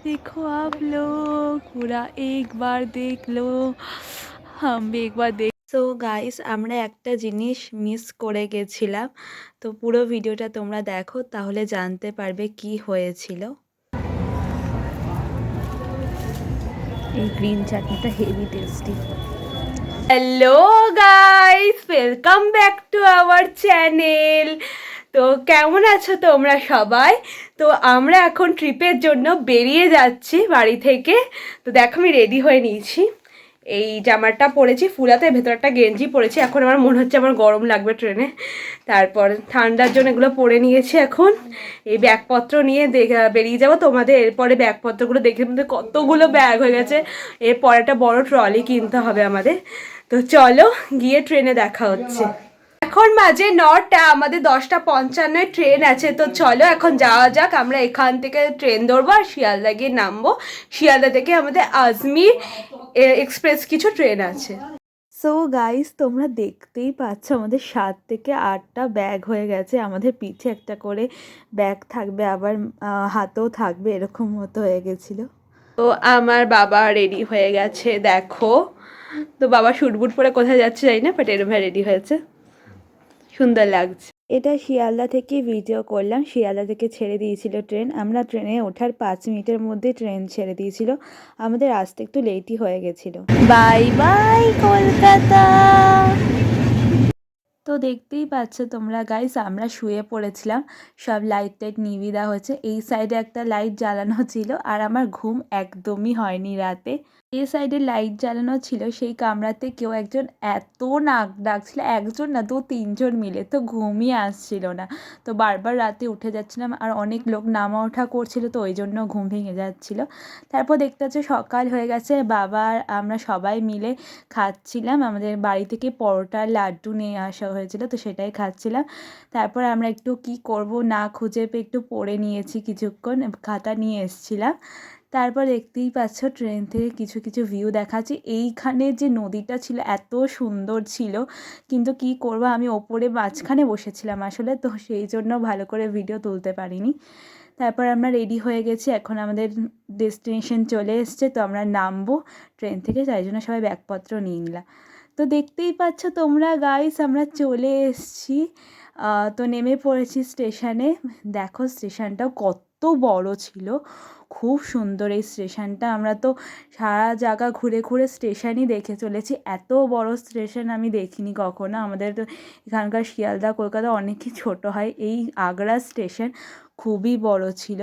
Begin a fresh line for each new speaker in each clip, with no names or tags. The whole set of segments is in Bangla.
देखो आप लोग पूरा एक बार देख लो हम भी एक बार देख। সো গাইস আমরা একটা জিনিস মিস করে গেছিলাম, তো পুরো ভিডিওটা তোমরা দেখো তাহলে জানতে পারবে কি হয়েছিল। এই গ্রিন চাটনিটা heavy tasty. Hello guys, welcome back to our channel. তো কেমন আছো তোমরা সবাই? তো আমরা এখন ট্রিপের জন্য বেরিয়ে যাচ্ছি বাড়ি থেকে। তো দেখো আমি রেডি হয়ে নিয়েছি, এই জামাটা পরেছি ফুলাতে, ভেতর একটা গেঞ্জি পরেছি। এখন আমার মনে হচ্ছে আমার গরম লাগবে ট্রেনে, তারপর ঠান্ডার জন্য এগুলো পরে নিয়েছি। এখন এই ব্যাগপত্র নিয়ে বেরিয়ে যাবো। তোমাদের এরপরে ব্যাগপত্রগুলো দেখে মধ্যে কতগুলো ব্যাগ হয়ে গেছে, এরপর একটা বড় ট্রলি কিনতে হবে আমাদের। তো চলো গিয়ে ট্রেনে দেখা হচ্ছে। এখন বাজে 9টা, আমাদের 10:55 ট্রেন আছে। তো চলো এখন যাওয়া যাক। আমরা এখান থেকে ট্রেন ধরবো আর শিয়ালদা গিয়ে নামবো। শিয়ালদা থেকে আমাদের আজমির এক্সপ্রেস কিছু ট্রেন আছে। সো গাইস তোমরা দেখতেই পাচ্ছ আমাদের 7 থেকে 8টা ব্যাগ হয়ে গেছে। আমাদের পিঠে একটা করে ব্যাগ থাকবে, আবার হাতেও থাকবে, এরকম মতো হয়ে গেছিলো। তো আমার বাবা রেডি হয়ে গেছে দেখো। তো বাবা শুটবুট পরে কোথায় যাচ্ছে জানি না, বাট এরম রেডি হয়েছে, সুন্দর লাগছে। এটা শিয়ালদা থেকে ভিডিও করলাম। শিয়ালদা থেকে ছেড়ে দিয়েছিল ট্রেন। আমরা ট্রেনে ওঠার 5 মিনিটের মধ্যে ট্রেন ছেড়ে দিয়েছিল। আমাদের আসতে একটু লেটই হয়ে গেছিল। Bye bye Kolkata. তো দেখতেই পাচ্ছ তোমরা গাইস, আমরা শুয়ে পড়েছিলাম, সব লাইট টাইট নিভিয়ে দেওয়া হয়েছে। এই সাইডে একটা লাইট জ্বালানো ছিল, আর আমার ঘুম একদমই হয়নি রাতে। এই সাইডে লাইট জ্বালানো ছিল, সেই কামরাতে কেউ একজন এত নাক ডাকছিল, একজন না 2-3 জন মিলে, তো ঘুমই আসছিল না। তো বারবার রাতে উঠে যাচ্ছিলাম, আর অনেক লোক নামা ওঠা করছিল, তো ওই জন্য ঘুম ভেঙে যাচ্ছিল। তারপর দেখতে পাচ্ছ সকাল হয়ে গেছে, বাবা আর আমরা সবাই মিলে খাচ্ছিলাম। আমাদের বাড়ি থেকে পরোটা লাড্ডু নিয়ে আসা হয়েছিল, তো সেটাই খাচ্ছিলাম। তারপর আমরা একটু কি করব না খুঁজে পেয়ে একটু পড়ে নিয়েছি, কিছুক্ষণ খাতা নিয়ে এসেছিলাম। তারপর দেখতেই পাচ্ছ ট্রেন থেকে কিছু কিছু ভিউ দেখাচ্ছি। এইখানে যে নদীটা ছিল এত সুন্দর ছিল, কিন্তু কি করব আমি ওপরে মাঝখানে বসেছিলাম আসলে, তো সেই জন্য ভালো করে ভিডিও তুলতে পারিনি। তারপর আমরা রেডি হয়ে গেছি, এখন আমাদের ডেস্টিনেশন চলে এসছে। তো আমরা নামবো ট্রেন থেকে, তাই জন্য সবাই ব্যাগপত্র নিয়ে নিলাম। তো দেখতেই পাচ্ছ তোমরা গাইস, আমরা চলে এসছি। তো নেমে পড়েছি স্টেশনে। দেখো স্টেশনটাও কত বড় ছিল, খুব সুন্দর এই স্টেশনটা। আমরা তো সারা জায়গা ঘুরে ঘুরে স্টেশনই দেখে চলেছি, এত বড় স্টেশন আমি দেখিনি কখনো। আমাদের তো এখানকার শিয়ালদা কলকাতা অনেকই ছোট হয়, এই আগ্রা স্টেশন খুবই বড় ছিল।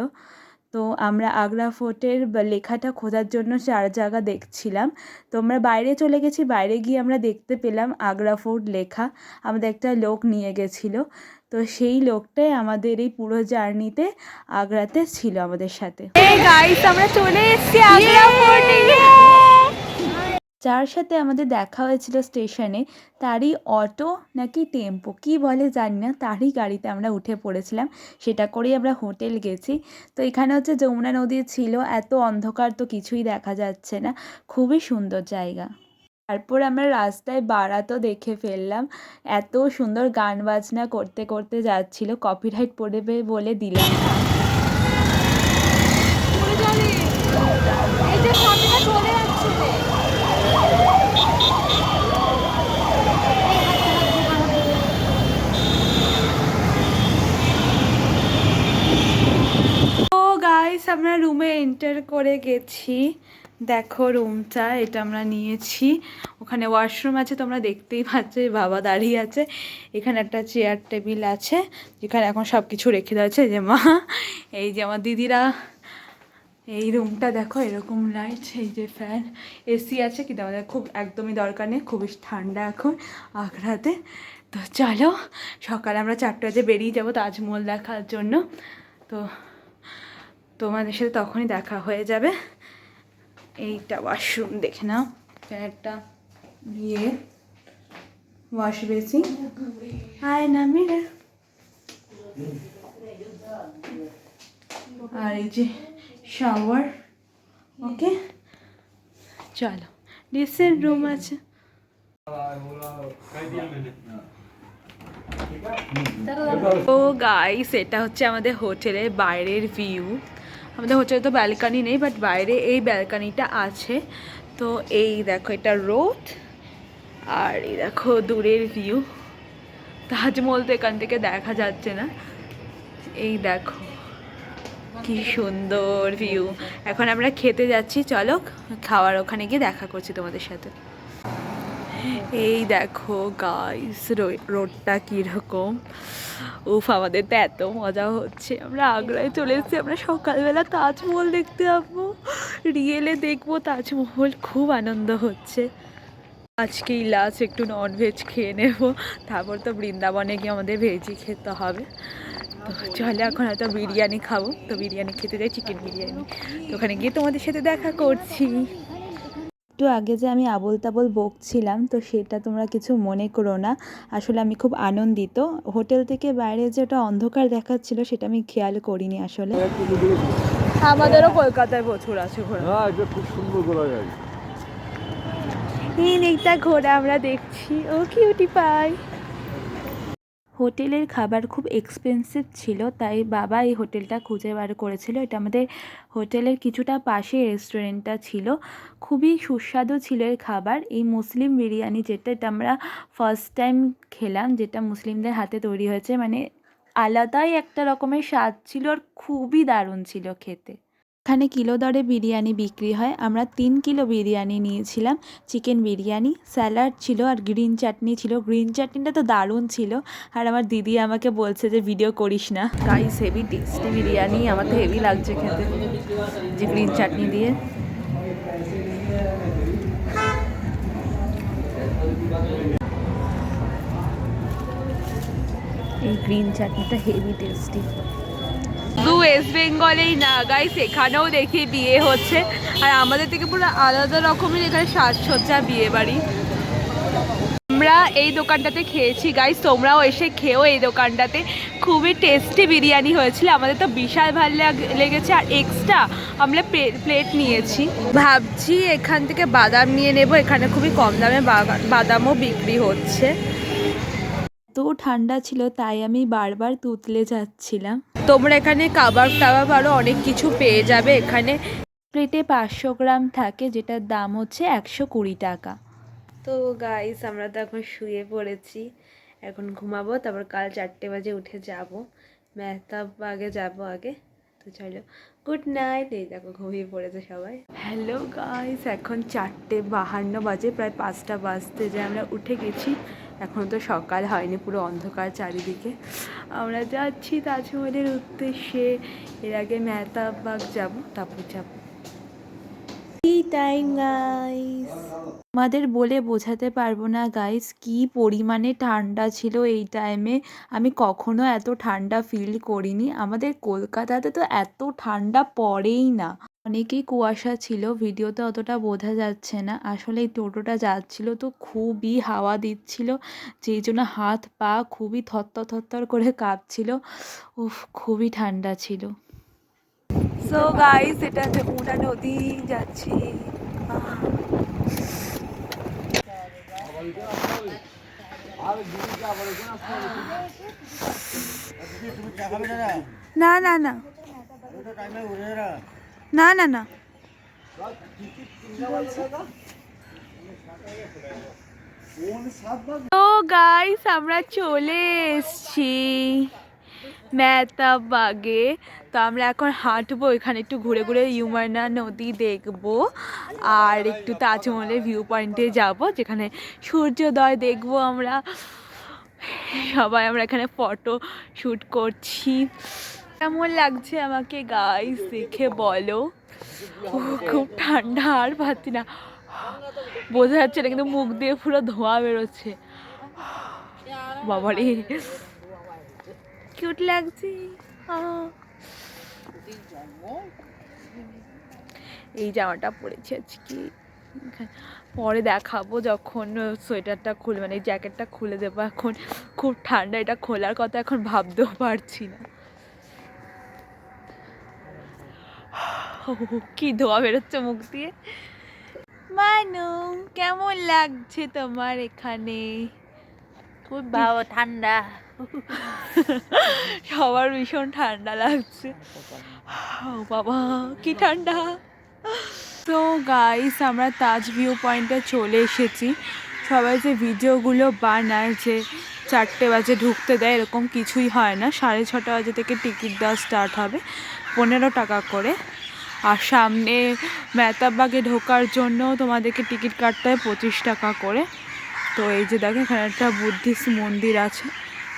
তো আমরা আগ্রা ফোর্টের লেখাটা খোঁজার জন্য 4 জায়গা দেখছিলাম। তো আমরা বাইরে চলে গেছি, বাইরে গিয়ে আমরা দেখতে পেলাম আগ্রা ফোর্ট লেখা। আমাদের একটা লোক নিয়ে গেছিলো, তো সেই লোকটাই আমাদের এই পুরো জার্নিতে আগ্রাতে ছিল আমাদের সাথে। গাইস আমরা চলে এসেছি আগ্রা ফোর্টে। যার সাথে আমাদের দেখা হয়েছিল স্টেশনে, তারই অটো নাকি টেম্পো কী বলে জানি না, তারই গাড়িতে আমরা উঠে পড়েছিলাম। সেটা করেই আমরা হোটেল গেছি। তো এখানে হচ্ছে যমুনা নদী ছিল, এত অন্ধকার তো কিছুই দেখা যাচ্ছে না, খুবই সুন্দর জায়গা। তারপর আমরা রাস্তায় বারাতও দেখে ফেললাম, এত সুন্দর গান বাজনা করতে করতে যাচ্ছিল, কপিরাইট পড়বে বলে দিলাম না। তো গাইস আমরা রুমে এন্টার করে গেছি। দেখো রুমটা, এটা আমরা নিয়েছি। ওখানে ওয়াশরুম আছে, তোমরা দেখতেই পাচ্ছ, বাবা দাঁড়িয়ে আছে। এখানে একটা চেয়ার টেবিল আছে, যেখানে এখন সব কিছু রেখে দেওয়া আছে। যে মা, এই যে আমার দিদিরা। এই রুমটা দেখো, এরকম লাইট, এই যে ফ্যান, এসি আছে, কিন্তু আমাদের খুব একদমই দরকার নেই, খুবই ঠান্ডা এখন আগ্রাতে। তো চলো সকালে আমরা 4টা বাজে বেরিয়ে যাবো তাজমহল দেখার জন্য। তো তোমাদের সাথে তখনই দেখা হয়ে যাবে। এইটা ওয়াশরুম দেখে নাও, একটা ইয়ে ওয়াশ বেসিন, আয়না মিরর, আর এই যে শাওয়ার। ওকে চলো, ড্রেসিং রুম আছে। তো গাইস এটা হচ্ছে আমাদের হোটেলের বাইরের ভিউ। আমাদের হোটেলে তো ব্যালকানি নেই, বাট বাইরে এই ব্যালকানিটা আছে। তো এই দেখো এটা রোড, আর এই দেখো দূরের ভিউ। তাজমহল তো এখান থেকে দেখা যাচ্ছে না। এই দেখো কি সুন্দর ভিউ। এখন আমরা খেতে যাচ্ছি, চলো খাওয়ার ওখানে গিয়ে দেখা করছি তোমাদের সাথে। এই দেখো গাইস রোডটা কীরকম। উফ, আমাদের তো এত মজা হচ্ছে। আমরা আগ্রায় চলে এসেছি, আমরা সকালবেলা তাজমহল দেখতে যাবো, রিয়েলে দেখবো তাজমহল। খুব আনন্দ হচ্ছে। আজকেই লাস্ট একটু ননভেজ খেয়ে নেবো, তারপর তো বৃন্দাবনে গিয়ে আমাদের ভেজই খেতে হবে। তো চলে এখন হয়তো বিরিয়ানি খাবো, তো বিরিয়ানি খেতে যাই, চিকেন বিরিয়ানি। তো ওখানে গিয়ে তোমাদের সাথে দেখা করছি। একটু আগে যে আমি আবোল তাবোল বকছিলাম, তো সেটা তোমরা কিছু মনে করো না। আসলে আমি খুব আনন্দিত। হোটেল থেকে বাইরে যে ওটা অন্ধকার দেখাচ্ছিল সেটা আমি খেয়াল করিনি আসলে। আমাদেরও কলকাতায় প্রচুর আছে ঘোরা।
খুব সুন্দর ঘোরা যায়।
এই একটা ঘোরা আমরা দেখছি, ও কিউটি পাই। হোটেলের খাবার খুব এক্সপেন্সিভ ছিল, তাই বাবা এই হোটেলটা খুঁজে বার করেছিল। এটা আমাদের হোটেলের কিছুটা পাশে রেস্টুরেন্টটা ছিল। খুবই সুস্বাদু ছিল এর খাবার। এই মুসলিম বিরিয়ানি যেটা, এটা আমরা ফার্স্ট টাইম খেলাম, যেটা মুসলিমদের হাতে তৈরি হয়েছে। মানে আলাদাই একটা রকমের স্বাদ ছিল, আর খুবই দারুণ ছিল খেতে। এখানে কিলো দরে বিরিয়ানি বিক্রি হয়। আমরা 3 কিলো বিরিয়ানি নিয়েছিলাম, চিকেন বিরিয়ানি, স্যালাড ছিল আর গ্রিন চাটনি ছিল। গ্রিন চাটনিটা তো দারুণ ছিল, আর আমার দিদি আমাকে বলছে যে ভিডিও করিস না। গাইস হেভি টেস্টি বিরিয়ানি, আমার তো হেভি লাগছে খেতে, যে গ্রিন চাটনি দিয়ে। এই গ্রিন চাটনিটা হেভি টেস্টি। শুধু ওয়েস্ট বেঙ্গলেই না গাইস, এখানেও দেখি বিয়ে হচ্ছে, আর আমাদের থেকে পুরো আলাদা রকমের এখানে সাজসজ্জা বিয়ে বাড়ি। আমরা এই দোকানটাতে খেয়েছি গাইস, তোমরাও এসে খেও এই দোকানটাতে। খুবই টেস্টি বিরিয়ানি হয়েছিল, আমাদের তো বিশাল ভালো লেগেছে। আর এক্সট্রা আমরা প্লেট নিয়েছি। ভাবছি এখান থেকে বাদাম নিয়ে নেব, এখানে খুবই কম দামে বাদামও বিক্রি হচ্ছে। এত ঠান্ডা ছিল তাই আমি বারবার তুতলে যাচ্ছিলাম। তোমরা এখানে কাবাব টাবাব আরও অনেক কিছু পেয়ে যাবে। এখানে প্লেটে 500 গ্রাম থাকে, যেটার দাম হচ্ছে 120 টাকা। তো গাইস আমরা তো এখন শুয়ে পড়েছি, এখন ঘুমাবো, তারপর কাল 4টে বাজে উঠে যাব, মেহতাব আগে যাব আগে। তো চলো গুড নাইট। এই দেখো ঘুমিয়ে পড়েছে সবাই। হ্যালো গাইস, এখন 4:52 বাজে, প্রায় 5টা বাজতে যায় আমরা উঠে গেছি। এখন তো সকাল হয়নি, পুরো অন্ধকার চারিদিকে। আমরা যাচ্ছি তাজমহলের উদ্দেশ্যে। এর আগে মেহতাব বাগ যাবো, তারপর যাবো। টাইম গাইস, আমাদের বলে বোঝাতে পারবো না গাইস কি পরিমাণে ঠান্ডা ছিল এই টাইমে। আমি কখনো এত ঠান্ডা ফিল করিনি। আমাদের কলকাতাতে তো এত ঠান্ডা পড়েই না। অনেকই কুয়াশা ছিল, ভিডিওতে অতটা বোঝা যাচ্ছে না। আসলে এই টোটোটা যাচ্ছিল তো খুবই হাওয়া দিচ্ছিল, যেই জন্য হাত পা খুবই থরথর থরথর করে কাঁপছিল। উফ, খুবই ঠান্ডা ছিল। সো গাইস, এটা যমুনা নদী যাচ্ছি। না না না না না না, তো গাইস আমরা চলে এসছি মেহতাব বাগে। তো আমরা এখন হাঁটবো, এখানে একটু ঘুরে ঘুরে যমুনা নদী দেখবো, আর একটু তাজমহলের ভিউ পয়েন্টে যাব, যেখানে সূর্যোদয় দেখবো আমরা সবাই। আমরা এখানে ফটো শ্যুট করছি। কেমন লাগছে আমাকে গাইস দেখে বলো। খুব ঠান্ডা, আর পাচ্ছি না, বোঝা যাচ্ছে না, কিন্তু মুখ দিয়ে পুরো ধোঁয়া বেরোচ্ছে। বাবারে কিউট লাগছে। এই জামাটা পরেছি আজকে, পরে দেখাবো যখন সোয়েটারটা খুলে, মানে জ্যাকেটটা খুলে দেবো। এখন খুব ঠান্ডা, এটা খোলার কথা এখন ভাবতেও পারছি না। কি ধোয়া বেরোচ্ছে মুখ দিয়ে। মানু, কেমন লাগছে তোমার এখানে?
খুব ভালো ঠান্ডা।
সবার ভীষণ ঠান্ডা লাগছে। ও বাবা কি ঠান্ডা। তো গাইস আমরা তাজ ভিউ পয়েন্টে চলে এসেছি। সবাই যে ভিডিওগুলো বানায় যে 4টে বাজে ঢুকতে দেয়, এরকম কিছুই হয় না। 6:30 বাজে থেকে টিকিট দেওয়া স্টার্ট হবে, 15 টাকা করে। আর সামনে মেহতাববাগে ঢোকার জন্য তোমাদেরকে টিকিট কাটতে হয় 25 টাকা করে। তো এই যে দেখো এখানে একটা বুদ্ধিস্ট মন্দির আছে।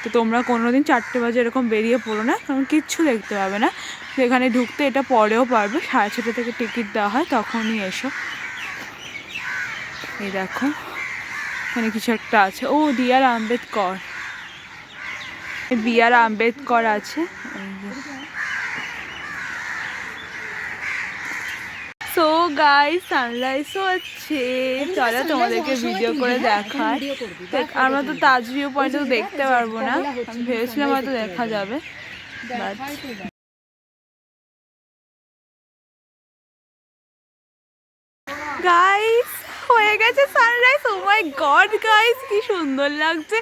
তো তোমরা কোনোদিন 4টে বাজে এরকম বেরিয়ে পড়ো না, কারণ কিচ্ছু দেখতে পাবে না। সেখানে ঢুকতে এটা পরেও পারবে, 6:30 থেকে টিকিট দেওয়া হয়, তখনই এসো। এই দেখো এখানে কিছু একটা আছে, ও বি.আর. আম্বেদকর, বি.আর. আম্বেদকর আছে। সো গাইস সানরাইজ হচ্ছে, চলো তোমাদেরকে ভিডিও করে দেখায়। আমরা তো তাজ ভিউ পয়েন্ট তো দেখতে পারবো না, আমি ভেবেছিলাম হয়তো দেখা যাবে, বাট গাইস হয়ে গেছে সানরাইজ। ও মাই গড গাইস কি সুন্দর লাগছে,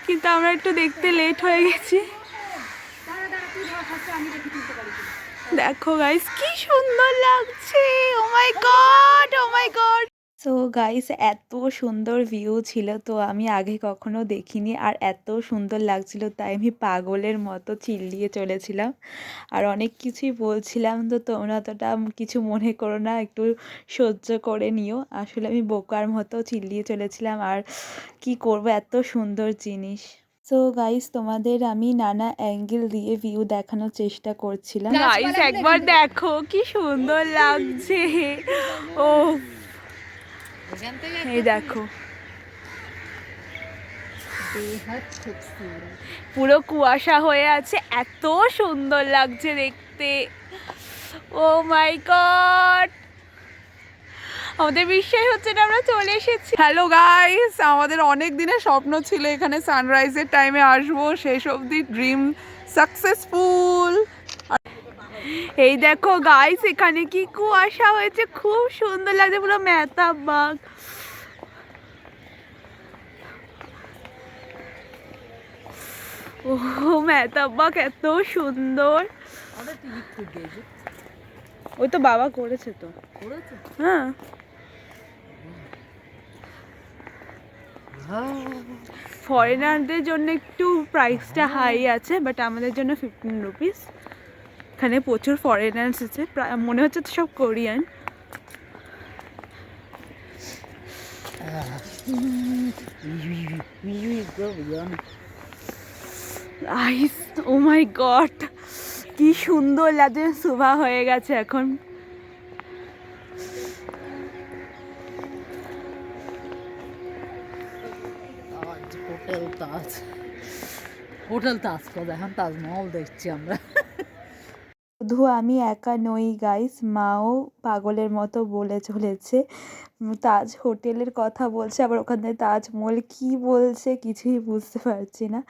কিন্তু আমরা একটু দেখতে লেট হয়ে গেছি। দেখো গাইস কি সুন্দর লাগছে, ও মাই গড, ও মাই গড। সো গাইস এত সুন্দর ভিউ ছিল, তো আমি আগে কখনো দেখিনি, আর এত সুন্দর লাগছিল তাই আমি পাগলের মতো চিল্লিয়ে চলেছিলাম, আর অনেক কিছুই বলছিলাম। তো তোমরা অতটা কিছু মনে করো না, একটু সহ্য করে নিও। আসলে আমি বোকার মতো চিল্লিয়ে চলেছিলাম, আর কি করব, এত সুন্দর জিনিস। সো গাইস তোমাদের আমি নানা অ্যাঙ্গেল দিয়ে ভিউ দেখানোর চেষ্টা করছিলাম। গাইস একবার দেখো কি সুন্দর লাগছে, ও এই দেখো পুরো কুয়াশা হয়ে আছে, এত সুন্দর লাগছে দেখতে, ও মাই গড। আমাদের বিশ্বাস হচ্ছে না আমরা চলে এসেছি।
হ্যালো গাইস, আমাদের অনেক দিনের স্বপ্ন ছিল এখানে সানরাইজের টাইমে আসবো, শেষ অবধি ড্রিম সাকসেসফুল।
এই দেখো গাইস এখানে কি কুয়াশা হয়েছে, খুব সুন্দর লাগছে, পুরো মেহতাববাগ। ও মেহতাববাগ এত সুন্দর। ওই তো বাবা করেছে, তো হ্যাঁ ফরেনারদের জন্য একটু প্রাইসটা হাই আছে, বাট আমাদের জন্য 15 রুপিস। এখানে প্রচুর ফরেনার্স আছে, মনে হচ্ছে তো সব কোরিয়ান। আইস, ও মাই গড কি সুন্দর লাগছে, সুভা হয়ে গেছে এখন।
হোটেল তাজ এখন তাজমহল দেখছি আমরা।
শুধু আমি একা নই গাইস, মাও পাগলের মতো বলে চলেছে, তাজ হোটেলের কথা বলছে, আবার ওখানে তাজমহল কি বলছে কিছুই বুঝতে পারছি না।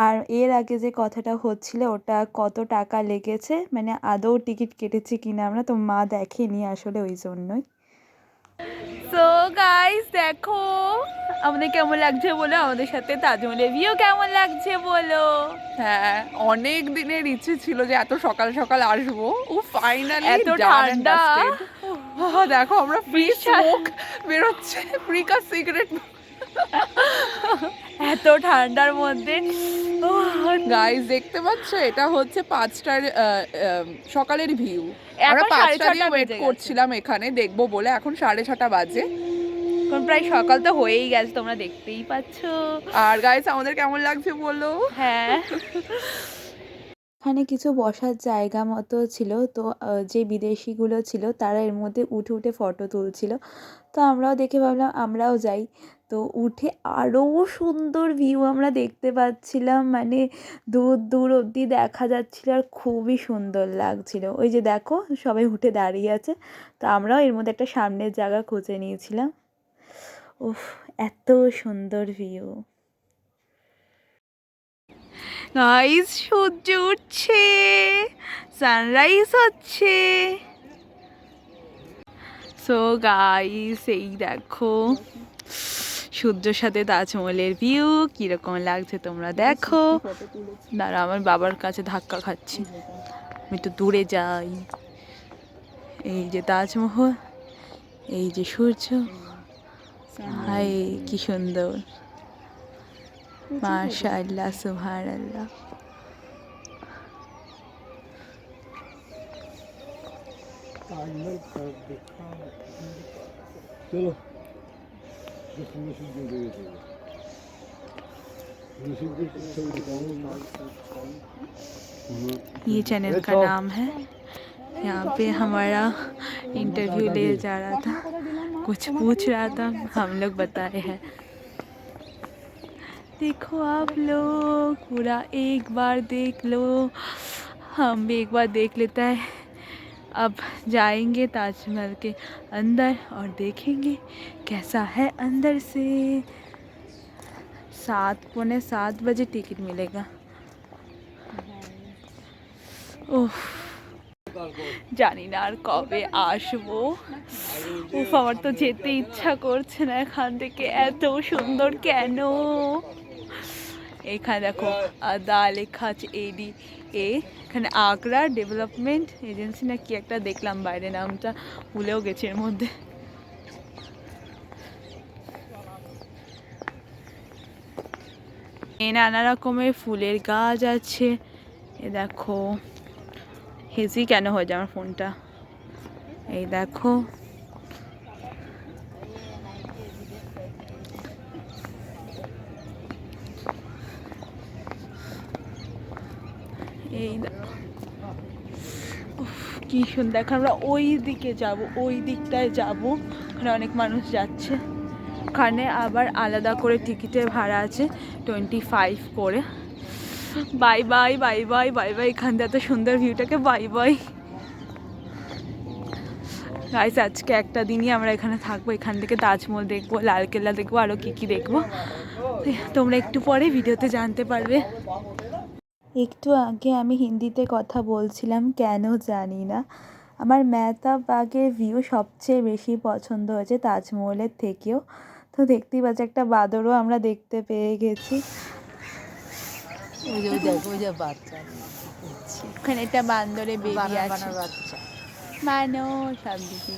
আর এর আগে যে কথাটা হচ্ছিল ওটা কত টাকা লেগেছে, মানে আদৌ টিকিট কেটেছি কিনা আমরা, তো মা দেখেনি আসলে, ওই জন্যই। সো গাইস দেখো আমাদের কেমন লাগছে বলো, আমাদের সাথে তাজমহলের ভিউ কেমন লাগছে বলো।
হ্যাঁ, অনেক দিনের ইচ্ছে ছিল যে এত সকাল সকাল আসবো, ও ফাইনালি
এত ঠান্ডা,
দেখো আমরা ফ্রি স্মোক বেরোচ্ছে, ফ্রি কা সিগারেট।
এত ঠান্ডার মধ্যে।
গাইস দেখতে পাচ্ছ, এটা হচ্ছে 5টার সকালের ভিউ। আমরা
এখন
5টা দিয়ে
6:30
ওয়েট
বেজে গেছে।
করছিলাম এখানে দেখবো বলে, এখন 6:30 বাজে।
এখন প্রায় সকাল তো হয়েই গেছে, তোমরা দেখতেই পাচ্ছ।
আর গাইস আমাদের কেমন লাগছে বলো।
হ্যাঁ এখানে কিছু বসার জায়গা মতো ছিল, তো যে বিদেশিগুলো ছিল তারা এর মধ্যে উঠে উঠে ফটো তুলছিল, তো আমরাও দেখে ভাবলাম আমরাও যাই। তো উঠে আরও সুন্দর ভিউ আমরা দেখতে পাচ্ছিলাম, মানে দূর দূর অবধি দেখা যাচ্ছিল, আর খুবই সুন্দর লাগছিল। ওই যে দেখো সবাই উঠে দাঁড়িয়ে আছে, তো আমরাও এর মধ্যে একটা সামনের জায়গা খুঁজে নিয়েছিলাম। উফ এত সুন্দর ভিউ। গাইস সূর্য উঠছে, সানরাইজ হচ্ছে। সো গাইস এই দেখো সূর্যের সাথে তাজমহলের ভিউ কিরকম লাগছে তোমরা দেখো। দাঁড়া, আমার বাবার কাছে ধাক্কা খাচ্ছি, আমি তো দূরে যাই। এই যে তাজমহল, এই যে সূর্য, হাই কি সুন্দর, মাশাআল্লাহ সুবহানাল্লাহ।
चलो
ये चैनल का नाम है। यहाँ पे हमारा इंटरव्यू ले जा रहा था, कुछ पूछ रहा था, हम लोग बताए हैं। देखो आप लोग पूरा एक बार देख लो, हम भी एक बार देख लेता है। अब जाएंगे ताजमहल के अंदर और देखेंगे कैसा है अंदर से। 7:45 बजे टिकट मिलेगा। ওহ, জানি না আর কবে আসবো। উফ, আমার তো যেতে ইচ্ছা করছে না এখান থেকে, এত সুন্দর কেন। এখানে দেখো আদা লেখা আছে, এখানে আগ্রা ডেভেলপমেন্ট এজেন্সি না কি একটা দেখলাম বাইরে, নামটা ভুলেও গেছে এর মধ্যে। নানা রকমের ফুলের গাছ আছে। এ দেখো, হেজি কেন হয়ে যায় আমার ফোনটা। এই দেখো, এই কি সুন্দর। এখন আমরা ওই দিকে যাব, ওই দিকটায় যাব, ওখানে অনেক মানুষ যাচ্ছে। ওখানে আবার আলাদা করে টিকিটের ভাড়া আছে 25 করে। Bye bye bye bye bye bye, এখান থেকে এত সুন্দর ভিউটাকে বাই বাই। গাইস, আজকে একটা দিনই আমরা এখানে থাকবো, এখান থেকে তাজমহল দেখবো, লালকেল্লা দেখবো, আরও কী কী দেখবো তোমরা একটু পরে ভিডিওতে জানতে পারবে। একটু আগে আমি হিন্দিতে কথা বলছিলাম, কেন জানি না আমার মেহতাব বাগের ভিউ সবচেয়ে বেশি পছন্দ হয়েছে তাজমহলের থেকেও। তো দেখতেই পাচ্ছি একটা বাদরও আমরা দেখতে পেয়ে গেছি। ওখানে একটা বান্দরে বেবি আছে, মানুষ সব দিকে।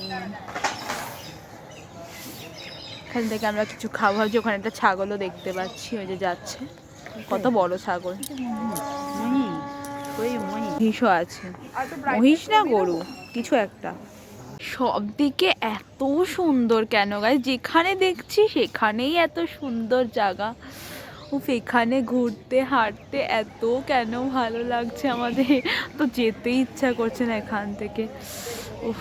এখান থেকে আমরা কিছু খাওয়া ভাবছি, ওখানে একটা ছাগলও দেখতে পাচ্ছি, ওই যে যাচ্ছে, কত বড় ছাগল। মহিষও আছে, মহিষ না গরু কিছু একটা। সব দিকে এত সুন্দর কেন গাইস, যেখানে দেখছি সেখানেই এত সুন্দর জায়গা। উফ, এখানে ঘুরতে হাঁটতে এত কেন ভালো লাগছে আমাদের, তো যেতে ইচ্ছা করছে না এখান থেকে। উফ,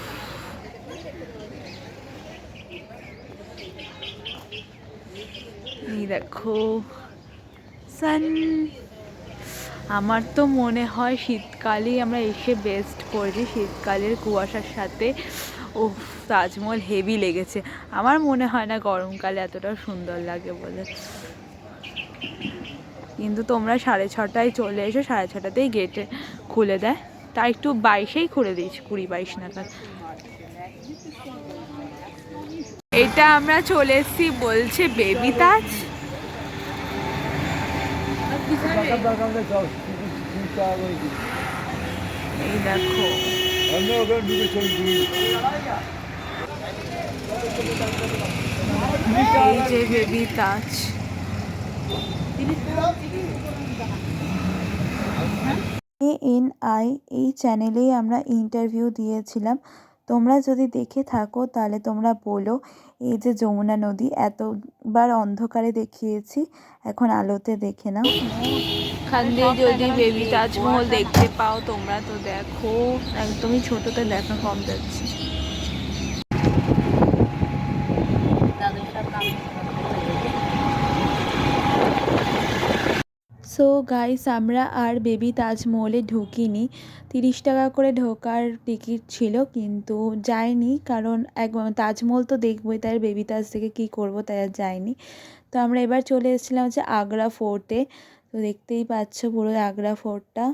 এই দেখো সান। আমার তো মনে হয় শীতকালেই আমরা এসে বেস্ট করেছি, শীতকালের কুয়াশার সাথে। ও, তাজমহল হেভি লেগেছে। আমার মনে হয় না গরমকালে এতটা সুন্দর লাগে বলে। কিন্তু তোমরা 6:30টায় চলে এসো, 6:30টাতেই গেটে খুলে দেয়, তা একটু 22-এই খুলে দিয়েছি, 20-22 নাগাদ। এটা আমরা চলে এসেছি বলছে বেবি তাজ। এই দেখো, এই যে বেবি তাজ। ANI এই চ্যানেলেই আমরা ইন্টারভিউ দিয়েছিলাম। তোমরা যদি দেখে থাকো তাহলে তোমরা বলো। এই যে যমুনা নদী, এতবার অন্ধকারে দেখিয়েছি, এখন আলোতে দেখে নাও। এখান দিয়ে যদি বেবি তাজমহল দেখতে পাও তোমরা, তো দেখো একদমই ছোটতে দেখা কম যাচ্ছে। সো গাইস, আমরা আর বেবি তাজমহলে ঢুকিনি। 30 টাকা করে ঢোকার টিকিট ছিল, কিন্তু যাইনি, কারণ তাজমহল তো দেখবোই, তাই বেবি তাজ থেকে কী করবো, তাই আর যাইনি। তো আমরা এবার চলে এসেছিলাম হচ্ছে আগ্রা ফোর্টে। তো দেখতেই পাচ্ছ পুরো আগ্রা ফোর্টটা।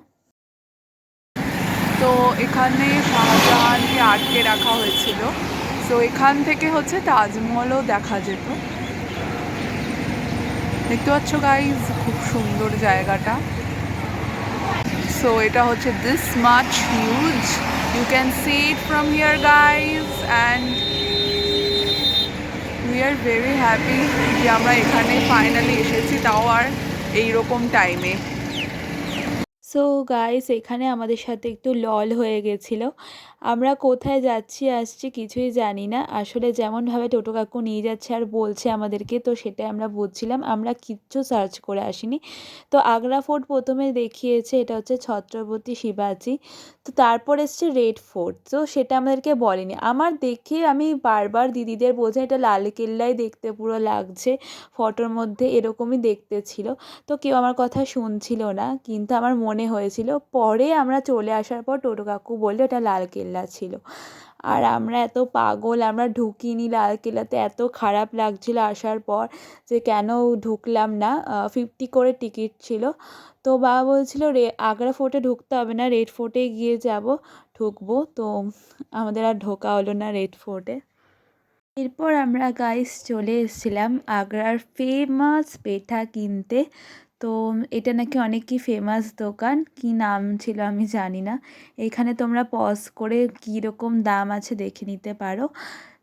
তো এখানে শাহজাহানকে আটকে রাখা হয়েছিল, তো এখান থেকে হচ্ছে তাজমহলও দেখা যেত। দেখতে পাচ্ছ গাইজ খুব সুন্দর জায়গাটা। সো এটা হচ্ছে this much huge, you can see it from here guys, and we are very happy যে আমরা এখানে ফাইনালি এসেছি, তাও আর এইরকম টাইমে।
সো গাইস এখানে আমাদের সাথে একটু লল হয়ে গেছিলো। আমরা কোথায় যাচ্ছি আসছি কিছুই জানি না। আসলে যেমনভাবে টোটো কাকু নিয়ে যাচ্ছে আর বলছে আমাদেরকে, তো সেটাই আমরা বুঝছিলাম। আমরা কিচ্ছু সার্চ করে আসিনি। তো আগ্রা ফোর্ট প্রথমে দেখিয়েছে, এটা হচ্ছে ছত্রপতি শিবাজী। তো তারপর এসছে রেড ফোর্ট, তো সেটা আমাদেরকে বলেনি। আমার দেখে আমি বারবার দিদিদের বোঝাই এটা লালকেল্লাই দেখতে পুরো লাগছে, ফটোর মধ্যে এরকমই দেখতে ছিল। তো কেউ আমার কথা শুনছিল না, কিন্তু আমার মনে হয়েছিল। পরে আমরা চলে আসার পর টোটো কাকু বললো এটা লালকেল্লা ছিল। আর আমরা এত পাগল, আমরা ঢুকিনি লালকেল্লাতে। এত খারাপ লাগছিল আসার পর যে কেন ঢুকলাম না। 50 করে টিকিট ছিল। তো বাবা বলছিল আগ্রা ফোর্টে ঢুকতে হবে না, রেড ফোর্টে গিয়ে ঢুকবো। তো আমাদের আর ঢোকা হলো না রেড ফোর্টে। এরপর আমরা গাইস চলে এসেছিলাম আগ্রার ফেমাস পেঠা কিনতে। তো এটা নাকি অনেক কি ফেমাস দোকান, কি নাম ছিল আমি জানি না। এখানে তোমরা পজ করে কীরকম দাম আছে দেখে নিতে পারো।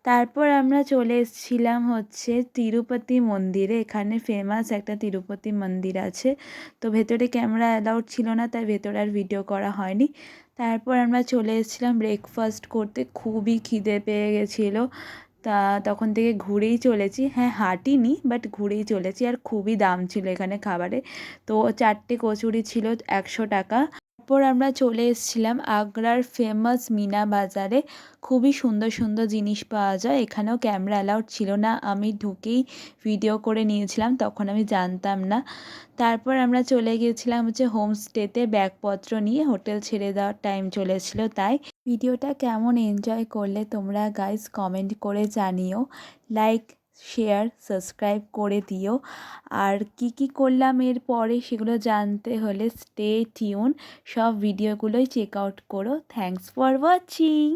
তারপর আমরা চলে এসেছিলাম হচ্ছে তিরুপতি মন্দিরে। এখানে ফেমাস একটা তিরুপতি মন্দির আছে। তো ভেতরে ক্যামেরা অ্যালাউড ছিল না, তাই ভেতরে আর ভিডিও করা হয়নি। তারপর আমরা চলে এসেছিলাম ব্রেকফাস্ট করতে, খুবই খিদে পেয়ে গেছিলো। তখন থেকে ঘুরেই চলেছি। হ্যাঁ, হাঁটিনি, বাট ঘুরেই চলেছি। আর খুবই দাম ছিল এখানে খাবারে। তো 4টে কচুরি ছিল 100 টাকা। তারপর আমরা চলে এসেছিলাম আগ্রার ফেমাস মিনা বাজারে। খুবই সুন্দর সুন্দর জিনিস পাওয়া যায়। এখানেও ক্যামেরা অ্যালাউড ছিল না, আমি ঢুকেই ভিডিও করে নিয়েছিলাম, তখন আমি জানতাম না। তারপর আমরা চলে গিয়েছিলাম হচ্ছে হোমস্টেতে ব্যাগপত্র নিয়ে, হোটেল ছেড়ে দেওয়ার টাইম চলেছিল তাই। ভিডিওটা কেমন এনজয় করলে তোমরা গাইস কমেন্ট করে জানিও। লাইক, শেয়ার, সাবস্ক্রাইব করে দিও। আর কি কি করলাম এরপরে সেগুলো জানতে হলে স্টে টিউন, সব ভিডিওগুলোই চেক আউট করো। Thanks for watching.